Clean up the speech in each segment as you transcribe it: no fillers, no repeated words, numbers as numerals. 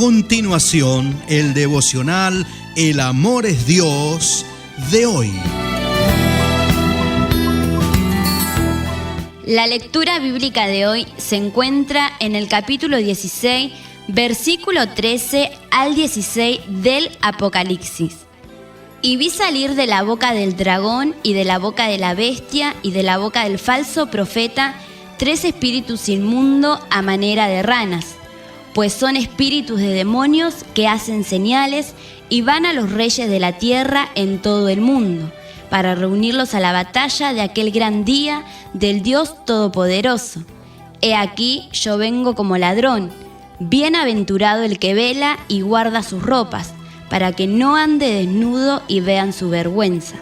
continuación, el devocional El amor es Dios de hoy. La lectura bíblica de hoy se encuentra en el capítulo 16, versículo 13 al 16 del Apocalipsis. Y vi salir de la boca del dragón y de la boca de la bestia y de la boca del falso profeta 3 espíritus inmundos a manera de ranas, pues son espíritus de demonios que hacen señales y van a los reyes de la tierra en todo el mundo, para reunirlos a la batalla de aquel gran día del Dios Todopoderoso. He aquí, yo vengo como ladrón. Bienaventurado el que vela y guarda sus ropas, para que no ande desnudo y vean su vergüenza.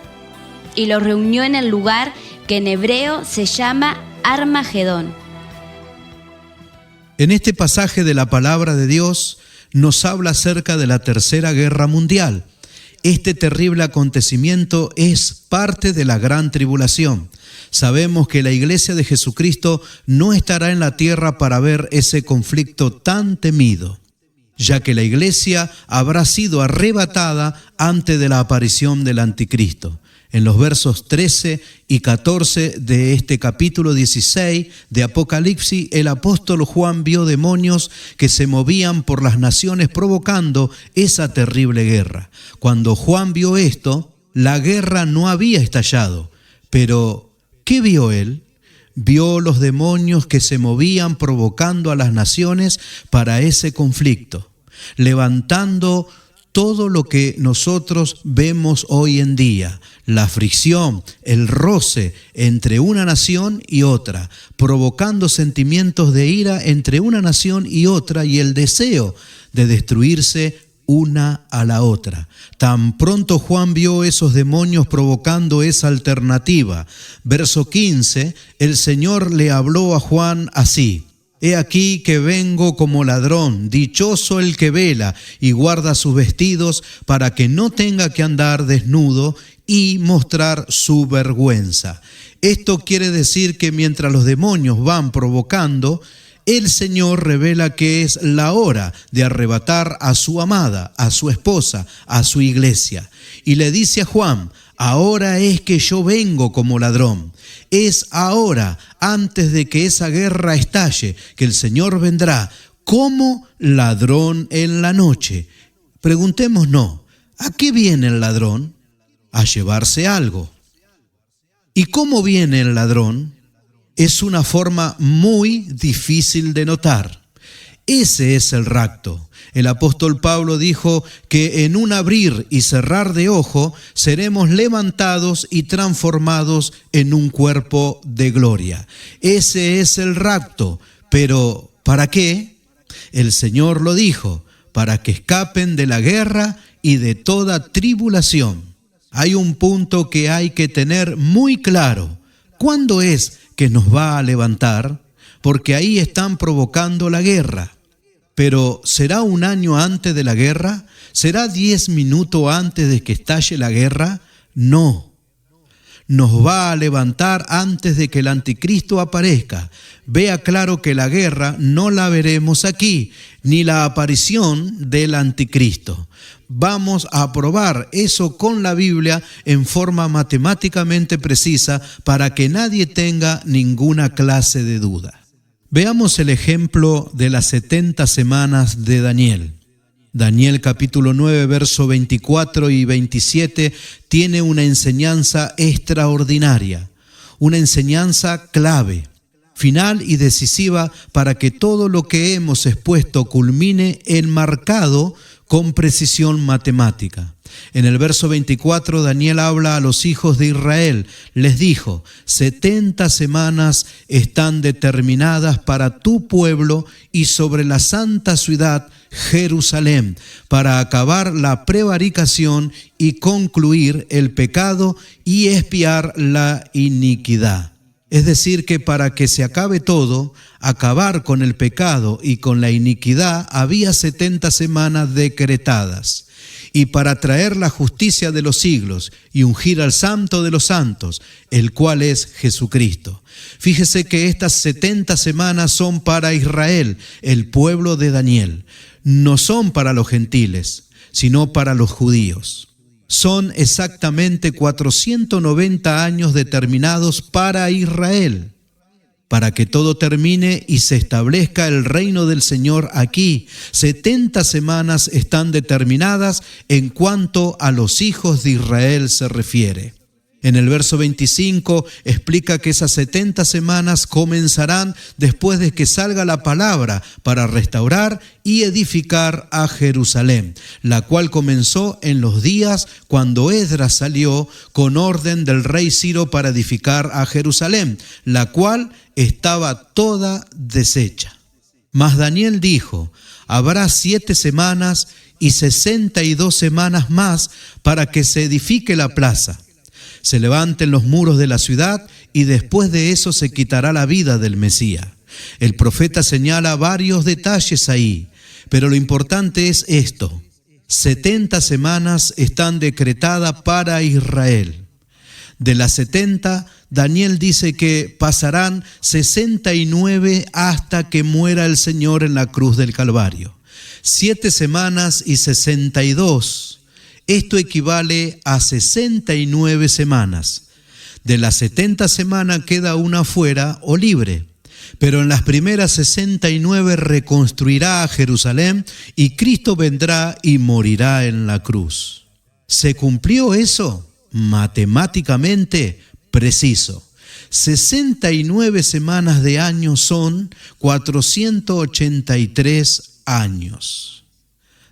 Y los reunió en el lugar que en hebreo se llama Armagedón. En este pasaje de la palabra de Dios nos habla acerca de la Tercera Guerra Mundial. Este terrible acontecimiento es parte de la gran tribulación. Sabemos que la Iglesia de Jesucristo no estará en la tierra para ver ese conflicto tan temido, ya que la Iglesia habrá sido arrebatada antes de la aparición del Anticristo. En los versos 13 y 14 de este capítulo 16 de Apocalipsis, el apóstol Juan vio demonios que se movían por las naciones provocando esa terrible guerra. Cuando Juan vio esto, la guerra no había estallado. Pero, ¿qué vio él? Vio los demonios que se movían provocando a las naciones para ese conflicto, levantando todo lo que nosotros vemos hoy en día, la fricción, el roce entre una nación y otra, provocando sentimientos de ira entre una nación y otra y el deseo de destruirse una a la otra. Tan pronto Juan vio esos demonios provocando esa alternativa. Verso 15, el Señor le habló a Juan así: He aquí que vengo como ladrón, dichoso el que vela y guarda sus vestidos para que no tenga que andar desnudo y mostrar su vergüenza. Esto quiere decir que mientras los demonios van provocando, el Señor revela que es la hora de arrebatar a su amada, a su esposa, a su iglesia. Y le dice a Juan: ahora es que yo vengo como ladrón. Es ahora, antes de que esa guerra estalle, que el Señor vendrá como ladrón en la noche. Preguntémonos, ¿a qué viene el ladrón? A llevarse algo. ¿Y cómo viene el ladrón? Es una forma muy difícil de notar. Ese es el rapto. El apóstol Pablo dijo que en un abrir y cerrar de ojo seremos levantados y transformados en un cuerpo de gloria. Ese es el rapto. Pero, ¿para qué? El Señor lo dijo: para que escapen de la guerra y de toda tribulación. Hay un punto que hay que tener muy claro. ¿Cuándo es que nos va a levantar? Porque ahí están provocando la guerra. Pero ¿será un año antes de la guerra? ¿Será 10 minutos antes de que estalle la guerra? No. Nos va a levantar antes de que el anticristo aparezca. Vea claro que la guerra no la veremos aquí, ni la aparición del anticristo. Vamos a probar eso con la Biblia en forma matemáticamente precisa para que nadie tenga ninguna clase de duda. Veamos el ejemplo de las 70 semanas de Daniel. Daniel capítulo 9, verso 24 y 27 tiene una enseñanza extraordinaria, una enseñanza clave, final y decisiva para que todo lo que hemos expuesto culmine enmarcado con precisión matemática. En el verso 24, Daniel habla a los hijos de Israel. Les dijo: 70 semanas están determinadas para tu pueblo y sobre la santa ciudad Jerusalén, para acabar la prevaricación y concluir el pecado y expiar la iniquidad. Es decir, que para que se acabe todo, acabar con el pecado y con la iniquidad, había 70 semanas decretadas. y para traer la justicia de los siglos y ungir al Santo de los Santos, el cual es Jesucristo. Fíjese que estas 70 semanas son para Israel, el pueblo de Daniel. No son para los gentiles, sino para los judíos. Son exactamente 490 años determinados para Israel, para que todo termine y se establezca el reino del Señor aquí. 70 semanas están determinadas en cuanto a los hijos de Israel se refiere. En el verso 25 explica que esas 70 semanas comenzarán después de que salga la palabra para restaurar y edificar a Jerusalén, la cual comenzó en los días cuando Esdras salió con orden del rey Ciro para edificar a Jerusalén, la cual estaba toda deshecha. Mas Daniel dijo: habrá 7 semanas y 62 semanas más para que se edifique la plaza, se levanten los muros de la ciudad y después de eso se quitará la vida del Mesías. El profeta señala varios detalles ahí, pero lo importante es esto: 70 semanas están decretadas para Israel. De las 70, Daniel dice que pasarán 69 hasta que muera el Señor en la cruz del Calvario. 7 semanas y 62. Esto equivale a 69 semanas. De las 70 semanas queda una fuera o libre, pero en las primeras 69 reconstruirá a Jerusalén y Cristo vendrá y morirá en la cruz. ¿Se cumplió eso? Matemáticamente preciso. 69 semanas de año son 483 años.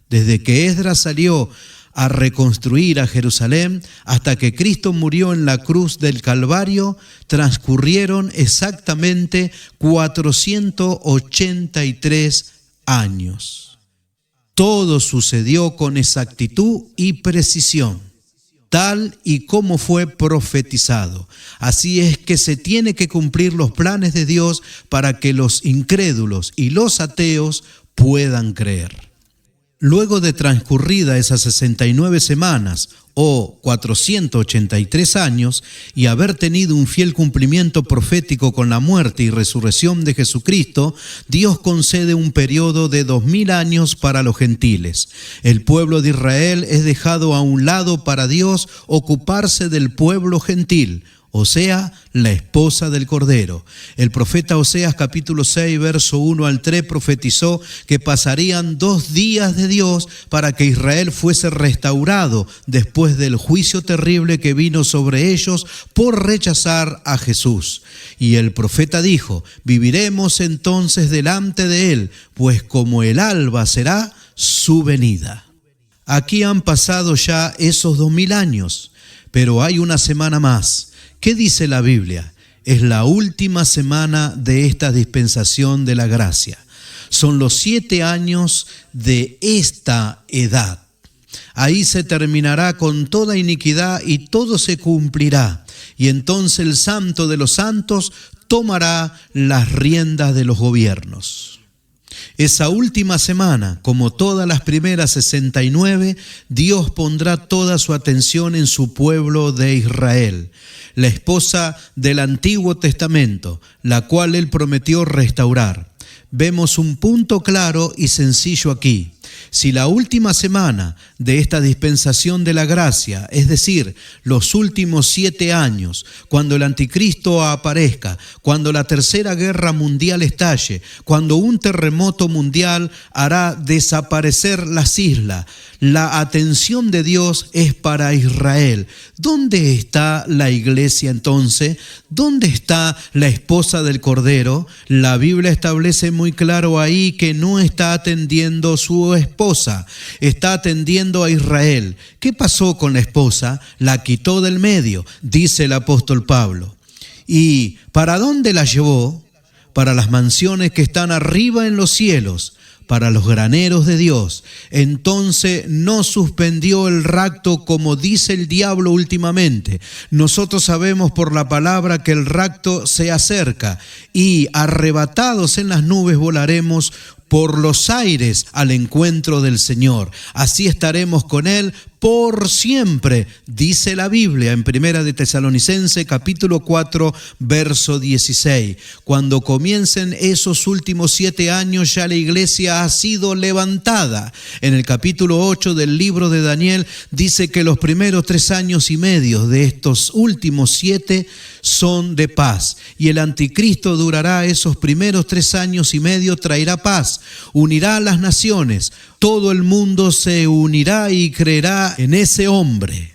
Desde que Esdras salió a reconstruir a Jerusalén hasta que Cristo murió en la cruz del Calvario, transcurrieron exactamente 483 años. Todo sucedió con exactitud y precisión, tal y como fue profetizado. Así es que se tiene que cumplir los planes de Dios para que los incrédulos y los ateos puedan creer. Luego de transcurrida esas 69 semanas o 483 años y haber tenido un fiel cumplimiento profético con la muerte y resurrección de Jesucristo, Dios concede un periodo de 2000 años para los gentiles. El pueblo de Israel es dejado a un lado para Dios ocuparse del pueblo gentil, o sea, la esposa del Cordero. El profeta Oseas capítulo 6, verso 1 al 3 profetizó que pasarían 2 días de Dios para que Israel fuese restaurado después del juicio terrible que vino sobre ellos por rechazar a Jesús. Y el profeta dijo: viviremos entonces delante de él, pues como el alba será su venida. Aquí han pasado ya esos 2000 años, pero hay una semana más. ¿Qué dice la Biblia? Es la última semana de esta dispensación de la gracia. Son los 7 años de esta edad. Ahí se terminará con toda iniquidad y todo se cumplirá. Y entonces el Santo de los Santos tomará las riendas de los gobiernos. Esa última semana, como todas las primeras 69, Dios pondrá toda su atención en su pueblo de Israel, la esposa del Antiguo Testamento, la cual Él prometió restaurar. Vemos un punto claro y sencillo aquí. Si la última semana de esta dispensación de la gracia, es decir, los últimos 7 años, cuando el anticristo aparezca, cuando la tercera guerra mundial estalle, cuando un terremoto mundial hará desaparecer las islas, la atención de Dios es para Israel. ¿Dónde está la iglesia entonces? ¿Dónde está la esposa del Cordero? La Biblia establece muy claro ahí que no está atendiendo su esposa, está atendiendo a Israel. ¿Qué pasó con la esposa? La quitó del medio, dice el apóstol Pablo. ¿Y para dónde la llevó? Para las mansiones que están arriba en los cielos, para los graneros de Dios. Entonces no suspendió el rapto como dice el diablo últimamente. Nosotros sabemos por la palabra que el rapto se acerca y arrebatados en las nubes volaremos por los aires al encuentro del Señor. Así estaremos con Él por siempre, dice la Biblia en 1 de Tesalonicenses capítulo 4, verso 16. Cuando comiencen esos últimos 7 años, ya la iglesia ha sido levantada. En el capítulo 8 del libro de Daniel dice que los primeros 3 años y medio de estos últimos 7 son de paz. Y el anticristo durará esos primeros 3 años y medio, traerá paz, unirá a las naciones. Todo el mundo se unirá y creerá en ese hombre.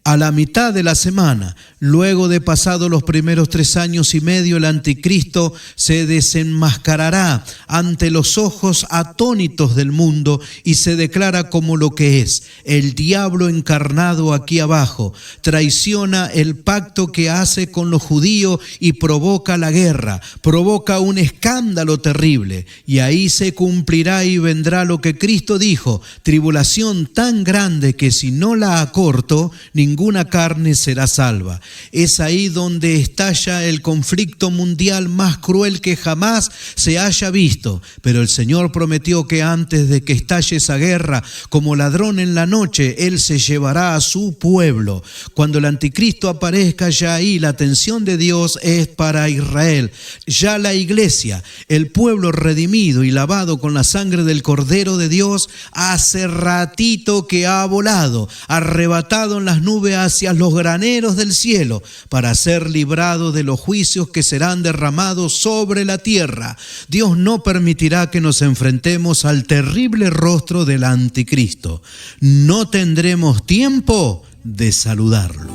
A la mitad de la semana, luego de pasados los primeros 3 años y medio, el anticristo se desenmascarará ante los ojos atónitos del mundo y se declara como lo que es, el diablo encarnado aquí abajo. Traiciona el pacto que hace con los judíos y provoca la guerra, provoca un escándalo terrible. Y ahí se cumplirá y vendrá lo que Cristo dijo: tribulación tan grande que si no la acorto, ninguna carne será salva. Es ahí donde estalla el conflicto mundial más cruel que jamás se haya visto. Pero el Señor prometió que antes de que estalle esa guerra, como ladrón en la noche, Él se llevará a su pueblo. Cuando el anticristo aparezca, ya ahí la atención de Dios es para Israel. Ya la iglesia, el pueblo redimido y lavado con la sangre del Cordero de Dios, hace ratito que ha volado, arrebatado en las nubes hacia los graneros del cielo, para ser librado de los juicios que serán derramados sobre la tierra. Dios no permitirá que nos enfrentemos al terrible rostro del anticristo. No tendremos tiempo de saludarlo.